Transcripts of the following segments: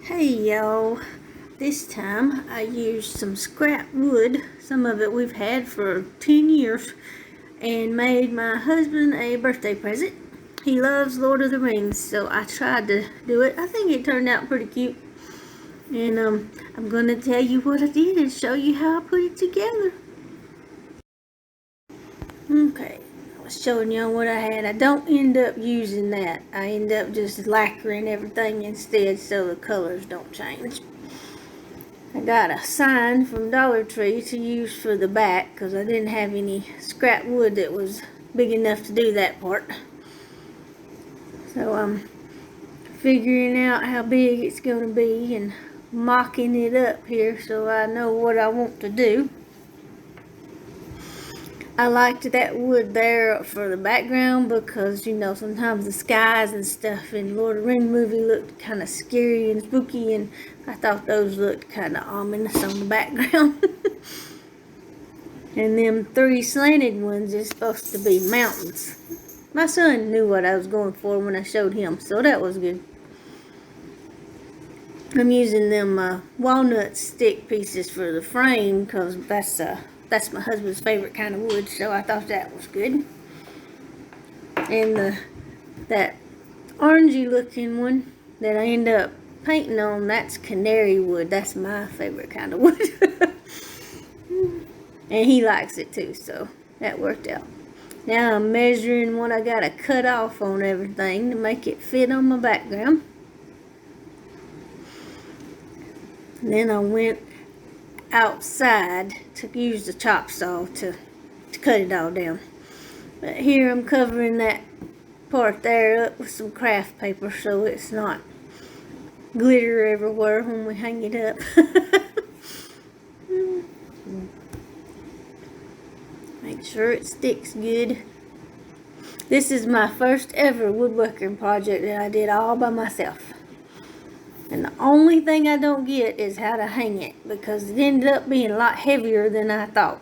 Hey y'all, this time I used some scrap wood, some of it we've had for 10 years, and made my husband a birthday present. He loves Lord of the Rings, so I tried to do it. I think it turned out pretty cute. And I'm going to tell you what I did and show you how I put it together. Okay, I was showing y'all what I had. I don't end up using that. I end up just lacquering everything instead so the colors don't change. I got a sign from Dollar Tree to use for the back because I didn't have any scrap wood that was big enough to do that part. So I'm figuring out how big it's going to be and mocking it up here so I know what I want to do. I liked that wood there for the background because, you know, sometimes the skies and stuff in Lord of the Rings movie looked kind of scary and spooky, and I thought those looked kind of ominous on the background. And them three slanted ones is supposed to be mountains. My son knew what I was going for when I showed him, so that was good. I'm using them walnut stick pieces for the frame because that's my husband's favorite kind of wood, so I thought that was good. And that orangey looking one that I end up painting on, that's canary wood. That's my favorite kind of wood. And he likes it too, so that worked out. Now I'm measuring what I gotta cut off on everything to make it fit on my background. And then I went outside to use the chop saw to cut it all down. But here I'm covering that part there up with some craft paper so it's not glitter everywhere when we hang it up. Make sure it sticks good. This is my first ever woodworking project that I did all by myself. And the only thing I don't get is how to hang it because it ended up being a lot heavier than I thought.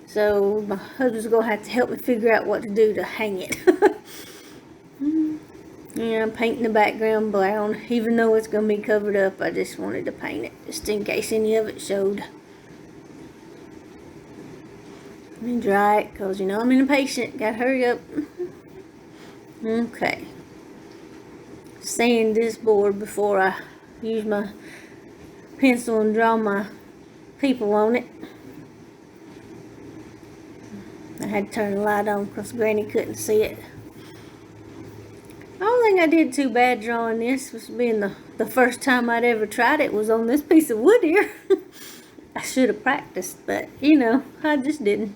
So my husband's going to have to help me figure out what to do to hang it. Yeah, I'm painting the background brown. Even though it's going to be covered up, I just wanted to paint it just in case any of it showed. Let me dry it because, you know, I'm impatient. Gotta hurry up. Okay. Sand this board before I use my pencil and draw my people on it. I had to turn the light on because Granny couldn't see it. I don't think I did too bad drawing this. This being the first time I'd ever tried it was on this piece of wood here. I should have practiced, but, you know, I just didn't.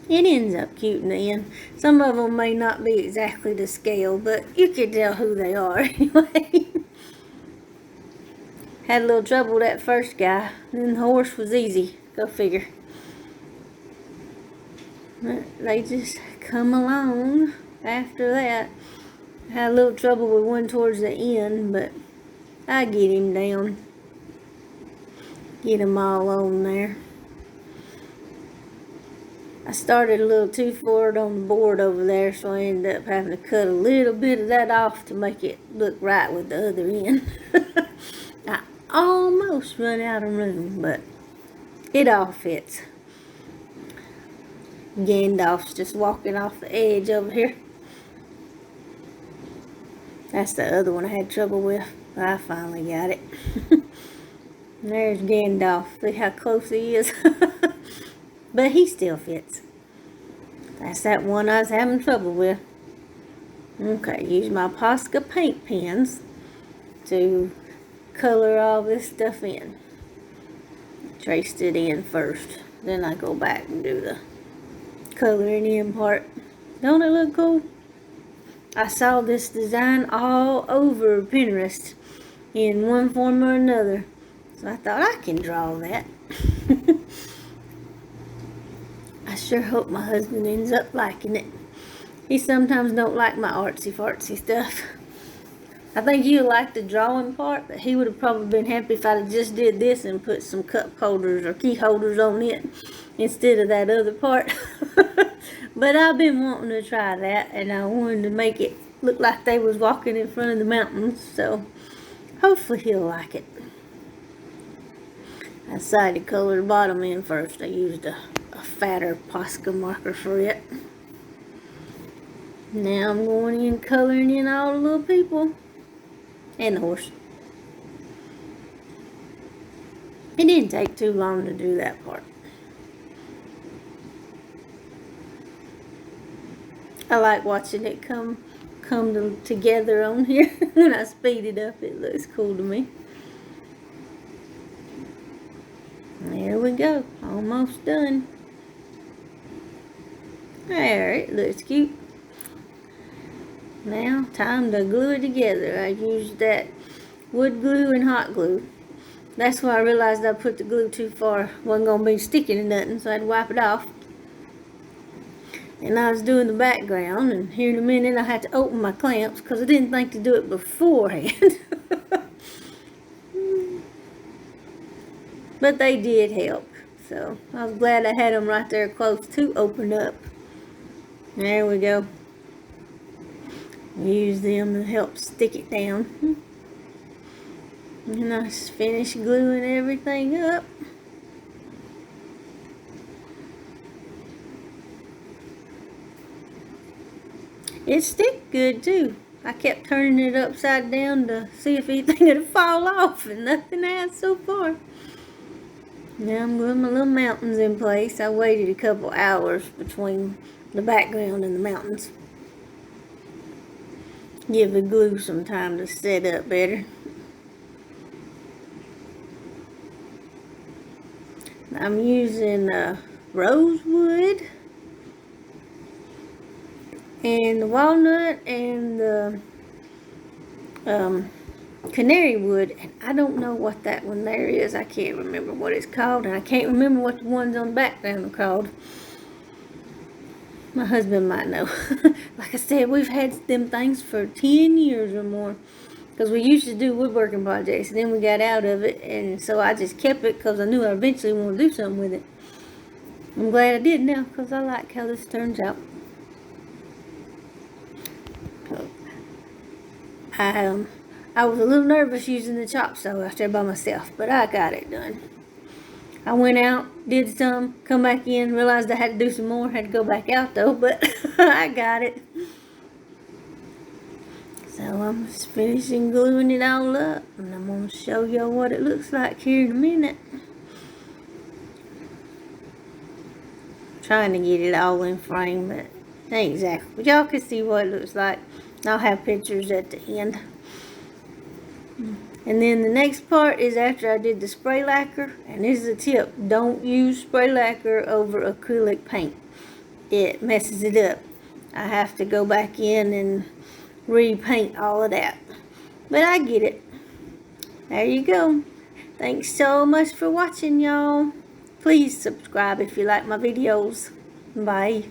It ends up cute in the end. Some of them may not be exactly to scale, but you can tell who they are anyway. Had a little trouble with that first guy. Then the horse was easy. Go figure. But they just come along after that. Had a little trouble with one towards the end, but I get him down. Get them all on there. I started a little too forward on the board over there, so I ended up having to cut a little bit of that off to make it look right with the other end. I almost run out of room, but it all fits. Gandalf's just walking off the edge over here. That's the other one I had trouble with. I finally got it. There's Gandalf. See how close he is? But he still fits. That's that one I was having trouble with. Okay, use my Posca paint pens to color all this stuff in. Traced it in first. Then I go back and do the coloring in part. Don't it look cool? I saw this design all over Pinterest in one form or another. So I thought I can draw that. I sure hope my husband ends up liking it. He sometimes don't like my artsy-fartsy stuff. I think he would like the drawing part, but he would have probably been happy if I'd have just did this and put some cup holders or key holders on it instead of that other part. But I've been wanting to try that, and I wanted to make it look like they was walking in front of the mountains, so Hopefully he'll like it. I decided to color the bottom in first. I used a fatter Posca marker for it. Now I'm going in coloring in all the little people and the horse. It didn't take too long to do that part. I like watching it come together on here. When I speed it up, it looks cool to me. There we go, almost done. There, it looks cute. Now, time to glue it together. I used that wood glue and hot glue. That's why I realized I put the glue too far. Wasn't going to be sticking to nothing, so I had to wipe it off. And I was doing the background, and here in a minute I had to open my clamps because I didn't think to do it beforehand. But they did help, so I was glad I had them right there close to open up. There we go. Use them to help stick it down. And I finished gluing everything up. It stick good too. I kept turning it upside down to see if anything would fall off, and nothing has so far. Now I'm gluing my little mountains in place. I waited a couple hours between the background and the mountains. Give the glue some time to set up better. I'm using rosewood and the walnut and the canary wood, and I don't know what that one there is. I can't remember what it's called, and I can't remember what the ones on the background are called. My husband might know. Like I said, we've had them things for 10 years or more, because we used to do woodworking projects, and then we got out of it, and so I just kept it because I knew I eventually wanted to do something with it. I'm glad I did now, because I like how this turns out. I was a little nervous using the chop saw out there by myself, but I got it done. I went out, did some, come back in, realized I had to do some more. Had to go back out though, but I got it. So I'm just finishing gluing it all up, and I'm going to show y'all what it looks like here in a minute. Trying to get it all in frame, but ain't exactly. But y'all can see what it looks like. I'll have pictures at the end. And then the next part is after I did the spray lacquer, and this is a tip: don't use spray lacquer over acrylic paint. It messes it up. I have to go back in and repaint all of that. But I get it. There you go. Thanks so much for watching, y'all. Please subscribe if you like my videos. Bye.